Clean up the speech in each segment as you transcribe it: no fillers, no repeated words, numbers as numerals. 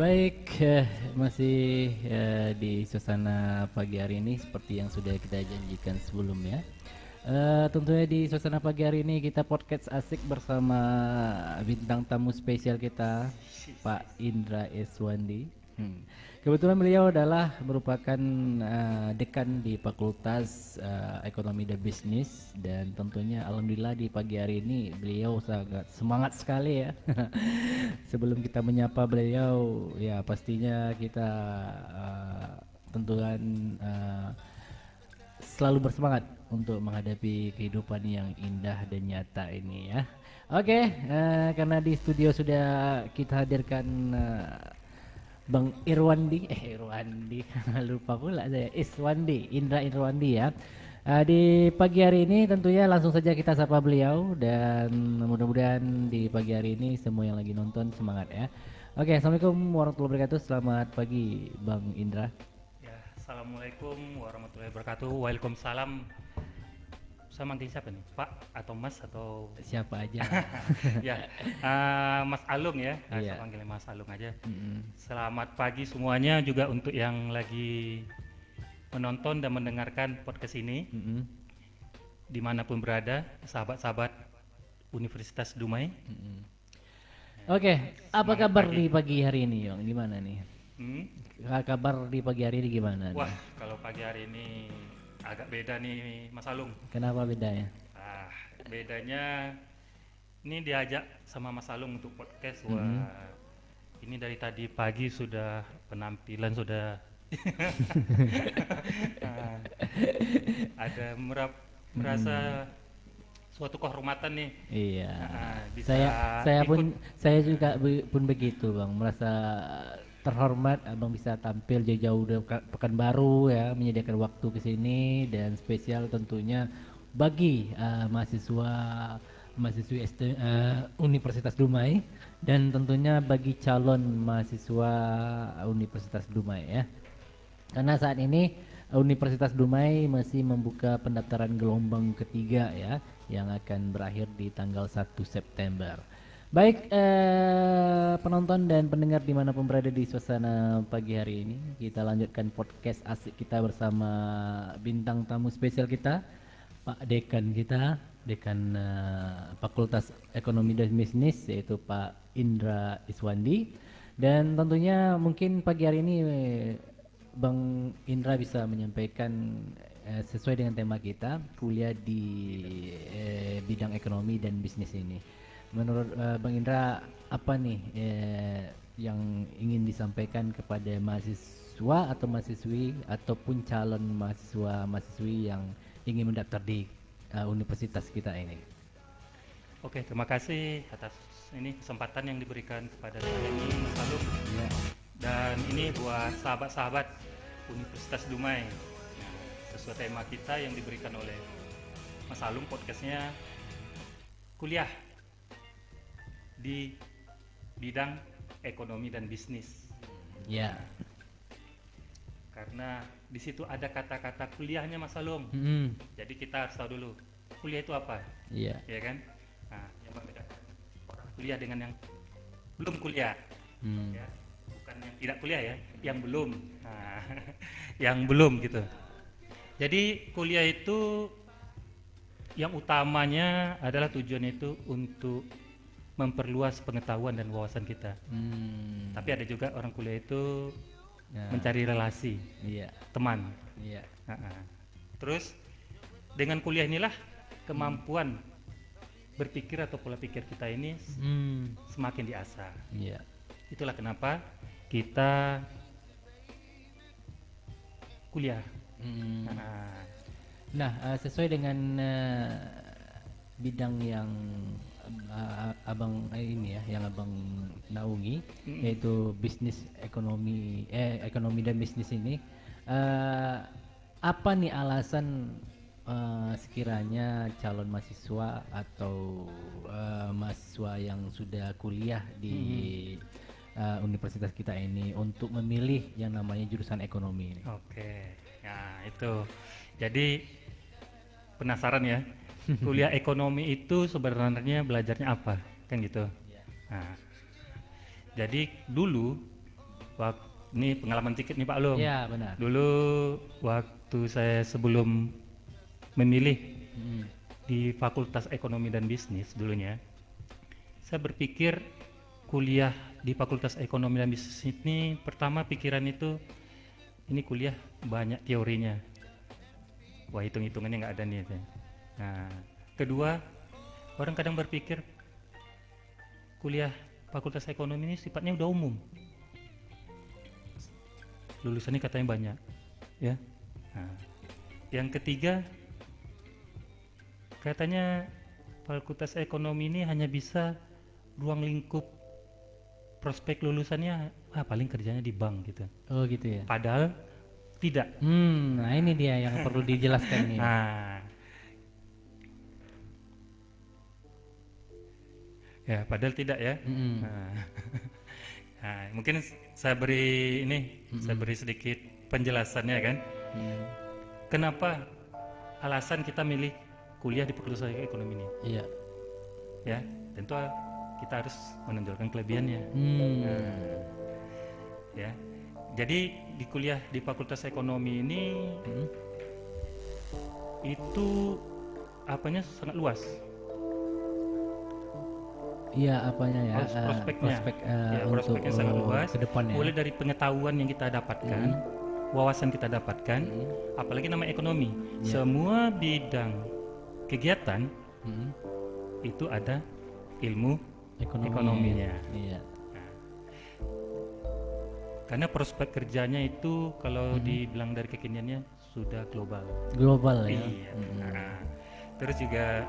Baik, masih di suasana pagi hari ini seperti yang sudah kita janjikan sebelumnya. Tentunya di suasana pagi hari ini kita podcast asik bersama bintang tamu spesial kita, Pak Indra Eswandi. Kebetulan beliau adalah merupakan dekan di Fakultas Ekonomi dan Bisnis, dan tentunya alhamdulillah di pagi hari ini beliau sangat semangat sekali ya. Sebelum kita menyapa beliau, ya pastinya kita tentukan selalu bersemangat untuk menghadapi kehidupan yang indah dan nyata ini ya. Oke, karena di studio sudah kita hadirkan Bang Irwandi, lupa pula saya, Indra Irwandi ya. Di pagi hari ini tentunya langsung saja kita sapa beliau, dan mudah-mudahan di pagi hari ini semua yang lagi nonton semangat ya. Oke, assalamualaikum warahmatullahi wabarakatuh. Selamat pagi, Bang Indra. Ya, assalamualaikum warahmatullahi wabarakatuh. Waalaikumsalam. Saya manggil siapa nih? Pak atau Mas atau Siapa aja? ya, Mas Alung ya. Saya Iya. panggil Mas Alung aja. Mm-mm. Selamat pagi semuanya juga untuk yang lagi menonton dan mendengarkan podcast ini Mm-mm. dimanapun berada, sahabat-sahabat Universitas Dumai. Mm-mm. Oke, apa Semangat kabar pagi. di pagi hari ini, Yong? Gimana nih? Hmm? Kabar di pagi hari ini gimana Wah, nih? kalau pagi hari ini agak beda nih Mas Alung. Kenapa bedanya? Ah, bedanya ini diajak sama Mas Alung untuk podcast. Mm-mm. Wah, ini dari tadi pagi sudah penampilan sudah ah, ada merasa suatu kehormatan nih. Iya, Bisa saya saya ikut. pun saya juga pun begitu bang, merasa terhormat abang bisa tampil jauh-jauh dari Pekanbaru ya, menyediakan waktu ke sini, dan spesial tentunya bagi mahasiswa mahasiswi Universitas Dumai, dan tentunya bagi calon mahasiswa Universitas Dumai ya. Karena saat ini Universitas Dumai masih membuka pendaftaran gelombang ketiga ya, yang akan berakhir di tanggal 1 September. Baik, penonton dan pendengar dimanapun berada di suasana pagi hari ini, kita lanjutkan podcast asik kita bersama bintang tamu spesial kita, Pak Dekan kita, Dekan Fakultas Ekonomi dan Bisnis, yaitu Pak Indra Iswandi. Dan tentunya mungkin pagi hari ini Bang Indra bisa menyampaikan sesuai dengan tema kita, kuliah di bidang ekonomi dan bisnis ini. Menurut Bang Indra, apa nih yang ingin disampaikan kepada mahasiswa atau mahasiswi ataupun calon mahasiswa mahasiswi yang ingin mendaftar di universitas kita ini? Oke, terima kasih atas ini kesempatan yang diberikan kepada saya ini Mas Alung. Ya. Dan ini buat sahabat-sahabat Universitas Dumai. Nah, sesuai tema kita yang diberikan oleh Mas Alung, podcastnya kuliah di bidang ekonomi dan bisnis. Ya. Karena di situ ada kata-kata kuliahnya Mas Alung. Mm-mm. Jadi kita harus tahu dulu kuliah itu apa, Iya. ya kan? Nah, yang membedakan orang kuliah dengan yang belum kuliah. Hmm. Ya, bukan yang tidak kuliah ya, yang belum. Nah, yang belum gitu. Jadi kuliah itu yang utamanya adalah tujuannya itu untuk memperluas pengetahuan dan wawasan kita. Hmm. Tapi ada juga orang kuliah itu Nah, mencari relasi, iya. teman. Iya. Terus dengan kuliah inilah kemampuan berpikir atau pola pikir kita ini Hmm. semakin diasah. Iya. Itulah kenapa kita kuliah. Hmm. Nah, Nah, sesuai dengan bidang yang abang ini ya, yang abang naungi, yaitu bisnis ekonomi dan bisnis ini, apa nih alasan sekiranya calon mahasiswa atau mahasiswa yang sudah kuliah di universitas kita ini untuk memilih yang namanya jurusan ekonomi ini? oke. Nah, itu. Jadi penasaran ya, kuliah ekonomi itu sebenarnya belajarnya apa, kan gitu. Iya. Nah, jadi dulu Ini pengalaman dikit nih Pak Lum. Iya, benar. Dulu waktu saya sebelum memilih Mm. di Fakultas Ekonomi dan Bisnis dulunya, saya berpikir kuliah di Fakultas Ekonomi dan Bisnis ini, pertama pikiran itu ini kuliah banyak teorinya, wah hitung-hitungannya nggak ada nih. Nah, kedua, orang kadang berpikir kuliah Fakultas Ekonomi ini sifatnya udah umum, lulusannya katanya banyak, ya. Nah, yang ketiga, katanya Fakultas Ekonomi ini hanya bisa ruang lingkup prospek lulusannya paling kerjanya di bank gitu. Oh gitu ya. Padahal tidak. Nah ini dia yang perlu dijelaskan nih. Nah, ya padahal tidak ya. Mm-mm. Nah, nah, mungkin saya beri saya beri sedikit penjelasannya kan. Mm. Kenapa alasan kita milih kuliah di Fakultas Ekonomi ini? Iya. Ya, tentu kita harus menonjolkan kelebihannya. Ya, jadi di kuliah di Fakultas Ekonomi ini itu apanya sangat luas. Iya apanya ya? Prospeknya, ya, untuk prospeknya sangat luas. ke depannya. Mulai dari pengetahuan yang kita dapatkan, wawasan kita dapatkan, apalagi nama ekonomi. Semua bidang kegiatan itu ada ilmu ekonominya. Iya. Karena prospek kerjanya itu kalau dibilang dari kekiniannya sudah global. Global ya. Iya. Nah, terus juga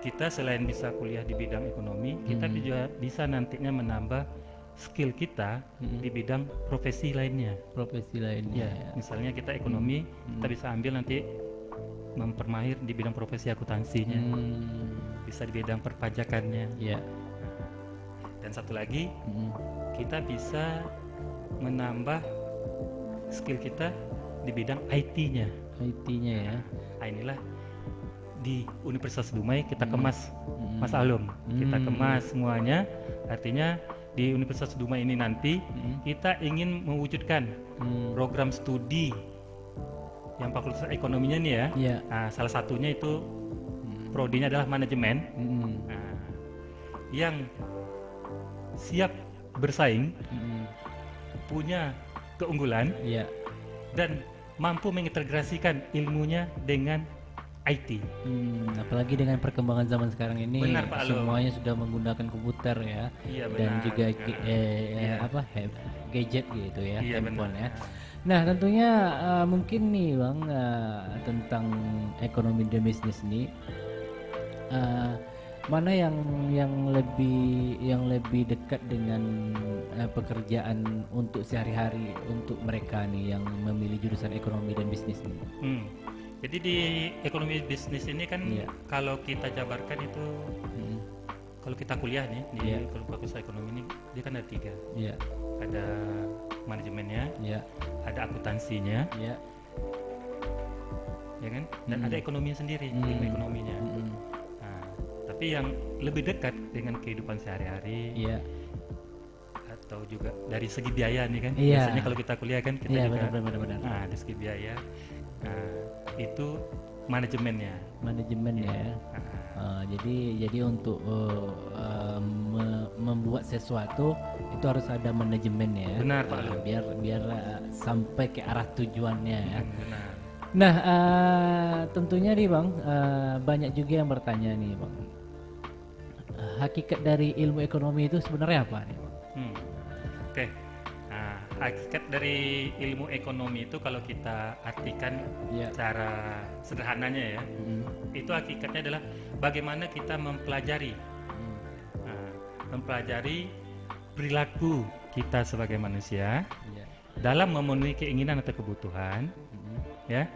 kita selain bisa kuliah di bidang ekonomi, kita juga bisa nantinya menambah skill kita di bidang profesi lainnya. Profesi lainnya. Ya, misalnya kita ekonomi, kita bisa ambil nanti mempermahir di bidang profesi akuntansinya, bisa di bidang perpajakannya. Iya. Dan satu lagi, kita bisa menambah skill kita di bidang IT-nya. IT-nya ya. Nah, inilah di Universitas Dumai kita kemas, Mas Alum, kita kemas semuanya. Artinya di Universitas Dumai ini nanti kita ingin mewujudkan program studi yang Fakultas Ekonominya nih ya. Iya. Nah, salah satunya itu prodinya adalah manajemen. Nah, yang siap bersaing, punya keunggulan, Iya. dan mampu mengintegrasikan ilmunya dengan IT. Apalagi dengan perkembangan zaman sekarang ini, Benar, Pak Alum. semuanya sudah menggunakan komputer ya. Iya, Dan benar. juga Iya. gadget gitu ya, Iya, handphone benar. ya. Nah tentunya mungkin nih Bang, tentang ekonomi dan bisnis ini, mana yang lebih dekat dengan pekerjaan untuk sehari-hari untuk mereka nih yang memilih jurusan ekonomi dan bisnis nih? Jadi di ekonomi bisnis ini kan Iya. kalau kita jabarkan itu kalau kita kuliah nih di Iya. Fakultas Ekonomi ini dia kan ada 3. Iya. Ada manajemennya, Iya. ada akuntansinya, Iya. ya kan? Dan ada ekonominya sendiri, ilmu ekonominya. Nah, tapi yang lebih dekat dengan kehidupan sehari-hari Iya. atau juga dari segi biaya nih kan. Iya. Biasanya kalau kita kuliah kan kita Iya, juga benar. nah, dari segi biaya. Nah, itu manajemennya. Manajemen ya. Jadi untuk membuat sesuatu itu harus ada manajemen ya. Benar, Pak Lum. Biar sampai ke arah tujuannya ya. Benar. Nah, tentunya nih Bang, banyak juga yang bertanya nih Bang. Hakikat dari ilmu ekonomi itu sebenarnya apa nih Bang? Oke. Nah, hakikat dari ilmu ekonomi itu kalau kita artikan Iya. secara sederhananya ya, itu hakikatnya adalah bagaimana kita mempelajari, mempelajari perilaku kita sebagai manusia Iya. dalam memenuhi keinginan atau kebutuhan, ya,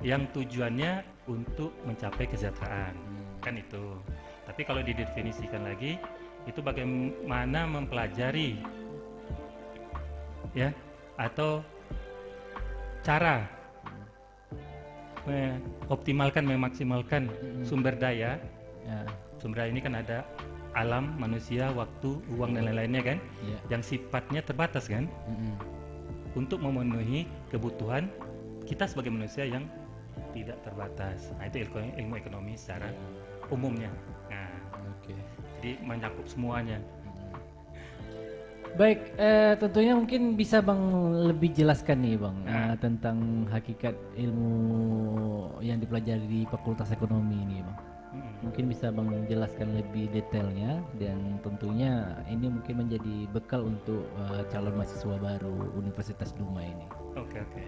yang tujuannya untuk mencapai kesejahteraan, kan itu. Tapi kalau didefinisikan lagi, itu bagaimana mempelajari, ya, atau cara memaksimalkan sumber daya. Ya. Sumber daya ini kan ada alam, manusia, waktu, uang dan lain-lainnya kan, Iya. yang sifatnya terbatas kan, Mm-mm. untuk memenuhi kebutuhan kita sebagai manusia yang tidak terbatas. Nah, itu ilmu ekonomi secara umumnya. Nah, Oke. jadi mencakup semuanya. Baik, tentunya mungkin bisa Bang lebih jelaskan nih Bang tentang hakikat ilmu yang dipelajari di Fakultas Ekonomi ini Bang. Mm-mm. Mungkin bisa Bang jelaskan lebih detailnya dan tentunya ini mungkin menjadi bekal untuk calon mahasiswa baru Universitas Duma ini. Oke, oke.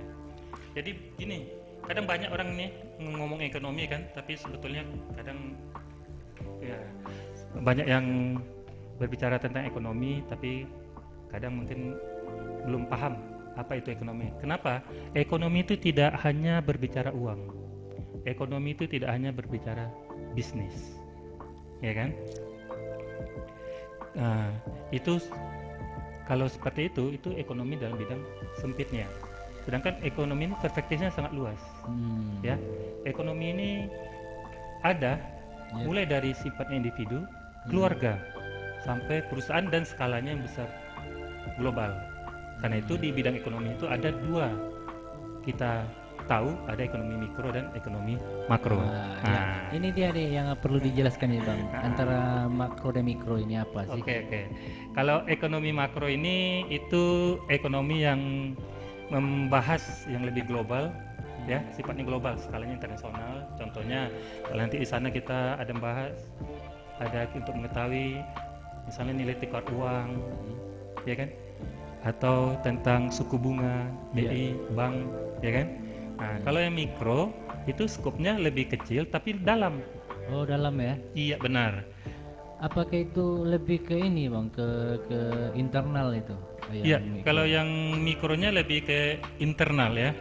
Jadi gini, kadang banyak orang nih ngomong ekonomi kan, tapi sebetulnya kadang ya banyak yang berbicara tentang ekonomi, tapi kadang mungkin belum paham apa itu ekonomi. Kenapa? Ekonomi itu tidak hanya berbicara uang. Ekonomi itu tidak hanya berbicara bisnis, ya kan? Nah, itu kalau seperti itu ekonomi dalam bidang sempitnya. Sedangkan ekonomi ini perspektifnya sangat luas, ya. Ekonomi ini ada mulai dari sifatnya individu, keluarga, sampai perusahaan dan skalanya yang besar global. Karena itu di bidang ekonomi itu ada dua, kita tahu ada ekonomi mikro dan ekonomi makro. Ya, ini dia nih yang perlu dijelaskan nih Bang, antara makro dan mikro ini apa sih? Oke, oke. Kalau ekonomi makro ini itu ekonomi yang membahas yang lebih global, ya, sifatnya global, skalanya internasional. Contohnya kalau nanti di sana kita ada membahas, ada untuk mengetahui misalnya nilai tukar uang, ya kan, atau tentang suku bunga, BI, bank, ya kan. Nah, kalau yang mikro itu skopnya lebih kecil tapi dalam. Oh, dalam ya. Iya, benar. Apakah itu lebih ke ini Bang, ke internal itu? Iya, kalau yang mikronya lebih ke internal ya.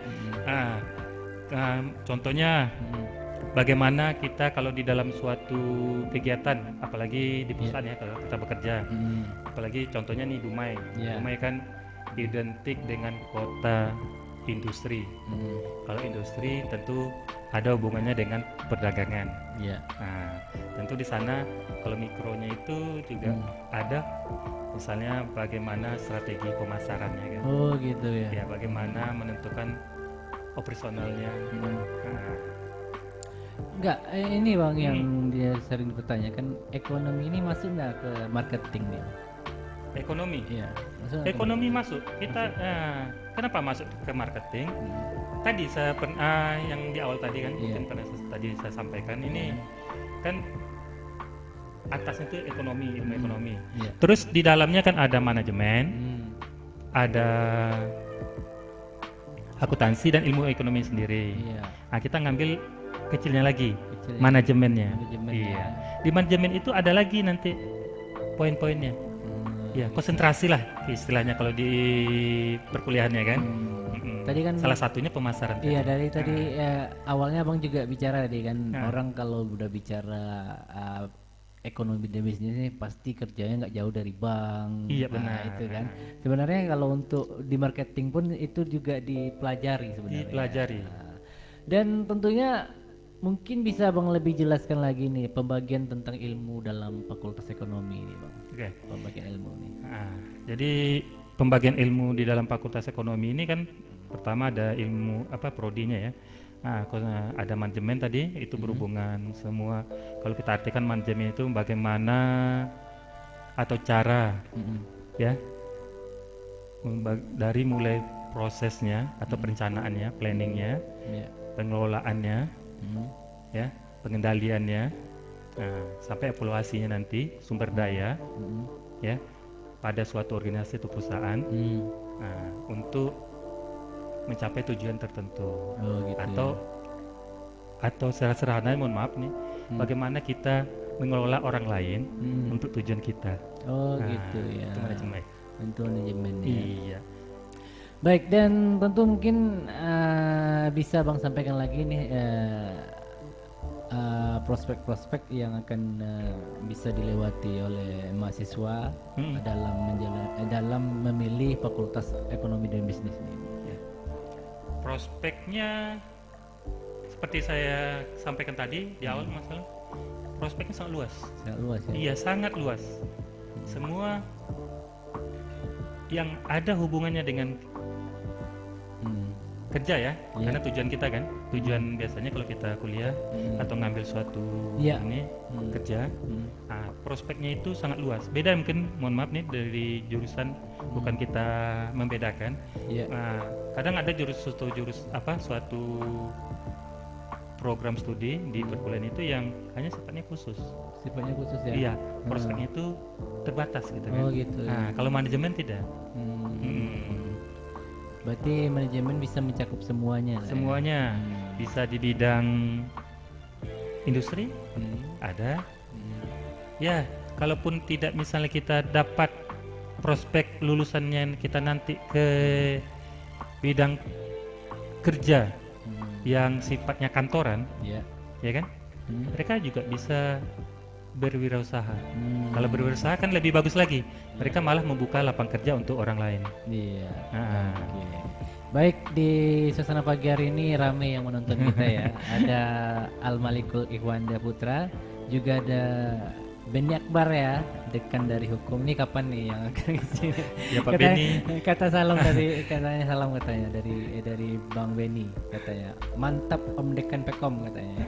Nah, contohnya bagaimana kita kalau di dalam suatu kegiatan, apalagi di perusahaan ya, kalau kita bekerja, apalagi contohnya nih Dumai. Dumai kan identik dengan kota industri. Kalau industri tentu ada hubungannya dengan perdagangan. Nah, tentu di sana kalau mikronya itu juga ada, misalnya bagaimana strategi pemasarannya kan. Oh gitu ya. Ya, bagaimana menentukan operasionalnya. Enggak, ini Bang yang dia sering dipertanyakan, ekonomi ini masuk nggak ke marketing nih? Ekonomi. Iya. Ekonomi masuk. Kita kenapa masuk ke marketing? Tadi saya yang di awal tadi kan, mungkin pernah tadi saya sampaikan ini kan atasnya itu ekonomi, ilmu ekonomi. Terus di dalamnya kan ada manajemen, ada akuntansi dan ilmu ekonomi sendiri. Nah, kita ngambil kecilnya lagi, manajemennya. Iya. Di manajemen itu ada lagi nanti poin-poinnya. Ya, konsentrasi lah istilahnya kalau di perkuliahannya kan. Tadi kan salah satunya pemasaran. Iya, dari tadi awalnya Bang juga bicara tadi kan, orang kalau udah bicara ekonomi dan bisnis ini pasti kerjanya nggak jauh dari bank. Iya, benar. Itu kan. Sebenarnya kalau untuk di marketing pun itu juga dipelajari sebenarnya. Dipelajari. Dan tentunya mungkin bisa Bang lebih jelaskan lagi nih pembagian tentang ilmu dalam Fakultas Ekonomi ini Bang. Oke. Pembagian ilmu nih. Jadi pembagian ilmu di dalam Fakultas Ekonomi ini kan pertama ada ilmu prodinya ya. Ada manajemen tadi, itu berhubungan semua. Kalau kita artikan manajemen itu bagaimana atau cara ya, dari mulai prosesnya atau perencanaannya, planningnya, pengelolaannya, ya, pengendaliannya, sampai evaluasinya nanti sumber daya, ya, pada suatu organisasi atau perusahaan, untuk mencapai tujuan tertentu. Gitu atau secara sederhana, mohon maaf nih, bagaimana kita mengelola orang lain untuk tujuan kita. Gitu ya. Itu manajemen. Itu manajemen ya. Iya. Baik, dan tentu mungkin bisa Bang sampaikan lagi nih prospek-prospek yang akan bisa dilewati oleh mahasiswa dalam memilih Fakultas Ekonomi dan Bisnis ini. Prospeknya seperti saya sampaikan tadi di awal, masalah prospeknya sangat luas. Sangat luas ya. Iya, sangat luas. Semua yang ada hubungannya dengan Hmm. kerja ya, Iya. karena tujuan kita kan, tujuan biasanya kalau kita kuliah atau ngambil suatu Iya. ini kerja, prospeknya itu sangat luas. Beda mungkin, mohon maaf nih dari jurusan, bukan kita membedakan. Iya. Nah, kadang ada suatu program studi di perkuliahan itu yang hanya sifatnya khusus. Sifatnya khusus ya. Iya, prospeknya itu terbatas gitu kan. Oh gitu ya. Nah, kalau manajemen tidak. Hmm. Berarti manajemen bisa mencakup semuanya lah ya? Semuanya bisa di bidang industri ada. Ya, kalaupun tidak misalnya kita dapat prospek lulusannya kita nanti ke bidang kerja yang sifatnya kantoran, Iya. ya kan? Mereka juga bisa berwirausaha. Hmm. Kalau berwirausaha kan lebih bagus lagi. Mereka malah membuka lapangan kerja untuk orang lain. Iya. Nah, Oke. Baik, di suasana pagi hari ini ramai yang menonton kita ya. Ada Al Malikul Ikhwanda Putra, juga ada Beni Akbar ya, dekan dari hukum. Ini kapan nih yang akan isi? Ya, Pak Beni. Katanya salam katanya dari Bang Beni katanya. Mantap Om Dekan Pekom katanya.